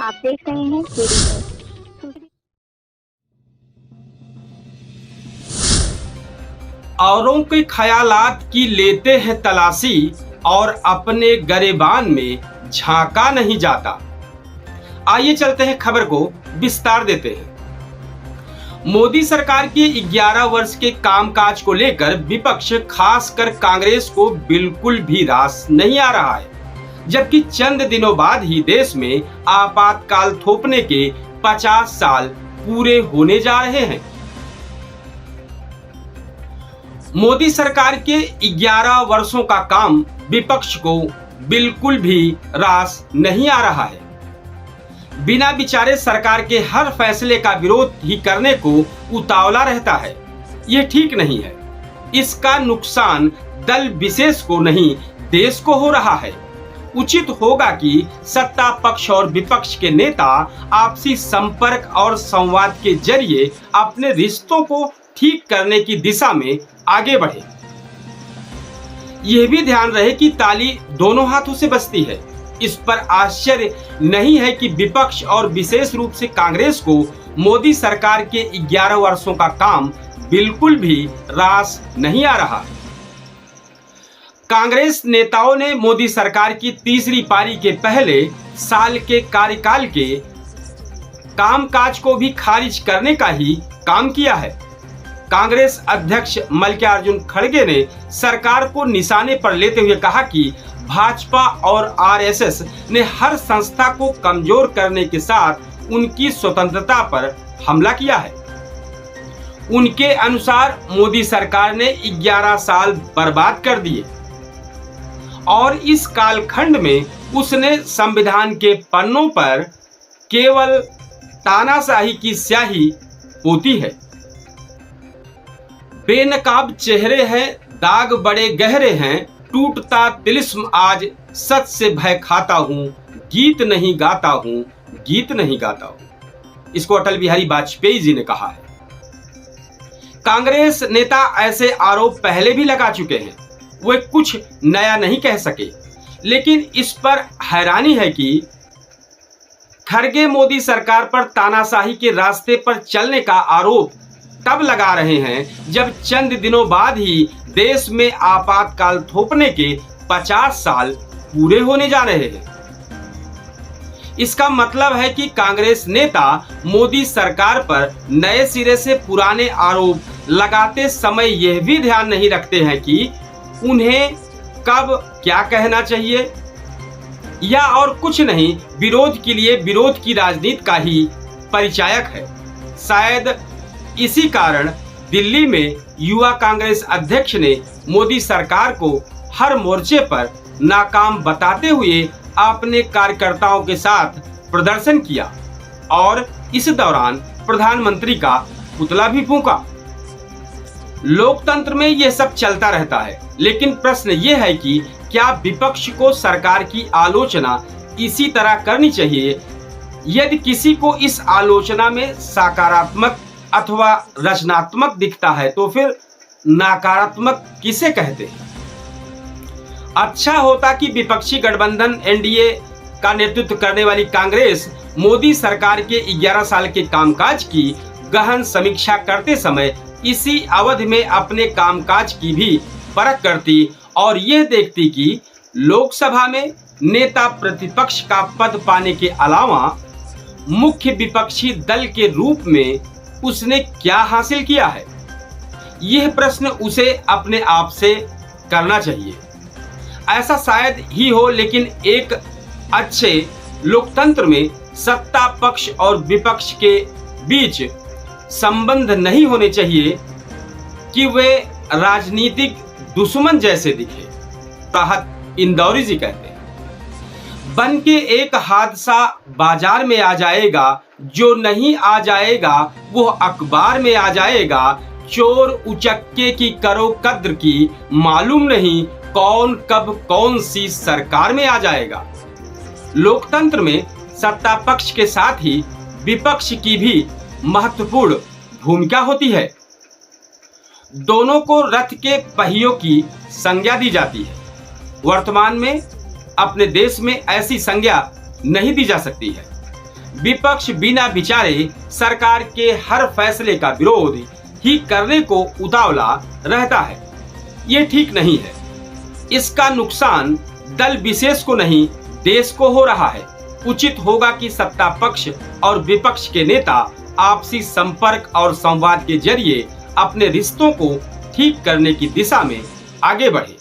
आप देख रहे हैं केडी न्यूज़। औरों के ख्यालात की लेते हैं तलाशी और अपने गरेबान में झांका नहीं जाता। आइए चलते हैं, खबर को विस्तार देते हैं। मोदी सरकार के 11 वर्ष के कामकाज को लेकर विपक्ष, खासकर कांग्रेस को बिल्कुल भी रास नहीं आ रहा है, जबकि चंद दिनों बाद ही देश में आपातकाल थोपने के 50 साल पूरे होने जा रहे हैं। मोदी सरकार के 11 वर्षों का काम विपक्ष को बिल्कुल भी रास नहीं आ रहा है। बिना विचारे सरकार के हर फैसले का विरोध ही करने को उतावला रहता है। यह ठीक नहीं है। इसका नुकसान दल विशेष को नहीं, देश को हो रहा है। उचित होगा कि सत्ता पक्ष और विपक्ष के नेता आपसी संपर्क और संवाद के जरिए अपने रिश्तों को ठीक करने की दिशा में आगे बढ़े। यह भी ध्यान रहे कि ताली दोनों हाथों से बजती है। इस पर आश्चर्य नहीं है कि विपक्ष और विशेष रूप से कांग्रेस को मोदी सरकार के 11 वर्षों का काम बिल्कुल भी रास नहीं आ रहा। कांग्रेस नेताओं ने मोदी सरकार की तीसरी पारी के पहले साल के कार्यकाल के कामकाज को भी खारिज करने का ही काम किया है। कांग्रेस अध्यक्ष मल्लिकार्जुन खड़गे ने सरकार को निशाने पर लेते हुए कहा कि भाजपा और आरएसएस ने हर संस्था को कमजोर करने के साथ उनकी स्वतंत्रता पर हमला किया है। उनके अनुसार मोदी सरकार ने 11 साल बर्बाद कर दिए और इस कालखंड में उसने संविधान के पन्नों पर केवल तानाशाही की स्याही पोती है। बेनकाब चेहरे हैं, दाग बड़े गहरे हैं, टूटता तिलिस्म आज सच से भय खाता हूं, गीत नहीं गाता हूं, गीत नहीं गाता हूं। इसको अटल बिहारी वाजपेयी जी ने कहा है। कांग्रेस नेता ऐसे आरोप पहले भी लगा चुके हैं, वे कुछ नया नहीं कह सके, लेकिन इस पर हैरानी है कि खड़गे मोदी सरकार पर तानाशाही के रास्ते पर चलने का आरोप तब लगा रहे हैं जब चंद दिनों बाद ही देश में आपातकाल थोपने के 50 साल पूरे होने जा रहे हैं। इसका मतलब है कि कांग्रेस नेता मोदी सरकार पर नए सिरे से पुराने आरोप लगाते समय यह भी ध्यान नहीं रखते हैं कि उन्हें कब क्या कहना चाहिए, या और कुछ नहीं, विरोध के लिए विरोध की राजनीति का ही परिचायक है। शायद इसी कारण दिल्ली में युवा कांग्रेस अध्यक्ष ने मोदी सरकार को हर मोर्चे पर नाकाम बताते हुए अपने कार्यकर्ताओं के साथ प्रदर्शन किया और इस दौरान प्रधानमंत्री का पुतला भी फूंका। लोकतंत्र में यह सब चलता रहता है, लेकिन प्रश्न यह है कि क्या विपक्ष को सरकार की आलोचना इसी तरह करनी चाहिए? यदि किसी को इस आलोचना में सकारात्मक अथवा रचनात्मक दिखता है तो फिर नकारात्मक किसे कहते हैं? अच्छा होता कि विपक्षी गठबंधन एनडीए का नेतृत्व करने वाली कांग्रेस मोदी सरकार के 11 साल के कामकाज की गहन समीक्षा करते समय इसी अवधि में अपने कामकाज की भी परख करती और यह देखती कि लोकसभा में नेता प्रतिपक्ष का पद पाने के अलावा मुख्य विपक्षी दल के रूप में उसने क्या हासिल किया है। यह प्रश्न उसे अपने आप से करना चाहिए। ऐसा शायद ही हो, लेकिन एक अच्छे लोकतंत्र में सत्ता पक्ष और विपक्ष के बीच संबंध नहीं होने चाहिए कि वे राजनीतिक दुश्मन जैसे दिखे। ताहत इंदौरी जी कहते हैं, बन के एक हादसा बाजार में आ जाएगा, जो नहीं आ जाएगा वो अखबार में आ जाएगा। चोर उचक्के की करो कद्र की, मालूम नहीं कौन कब कौन सी सरकार में आ जाएगा। लोकतंत्र में सत्ता पक्ष के साथ ही विपक्ष की भी महत्वपूर्ण भूमिका होती है। दोनों को रथ के पहियों की संज्ञा दी जाती है। वर्तमान में अपने देश में ऐसी संज्ञा नहीं दी जा सकती है। विपक्ष बिना विचारे सरकार के हर फैसले का विरोध ही करने को उतावला रहता है। ये ठीक नहीं है। इसका नुकसान दल विशेष को नहीं, देश को हो रहा है। उचित होगा कि सत्ता पक्ष और विपक्ष के नेता आपसी संपर्क और संवाद के जरिए अपने रिश्तों को ठीक करने की दिशा में आगे बढ़े।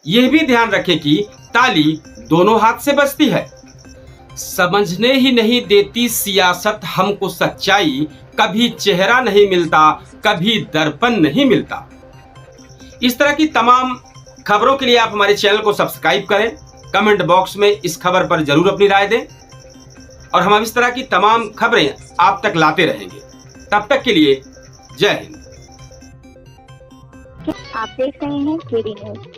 यह भी ध्यान रखें कि ताली दोनों हाथ से बजती है। समझने ही नहीं देती सियासत हमको सच्चाई, कभी चेहरा नहीं मिलता, कभी दर्पण नहीं मिलता। इस तरह की तमाम खबरों के लिए आप हमारे चैनल को सब्सक्राइब करें। कमेंट बॉक्स में इस खबर पर जरूर अपनी राय दें और हम इस तरह की तमाम खबरें आप तक लाते रहेंगे। तब तक के लिए जय हिंद। आप देख रहे हैं केडी न्यूज।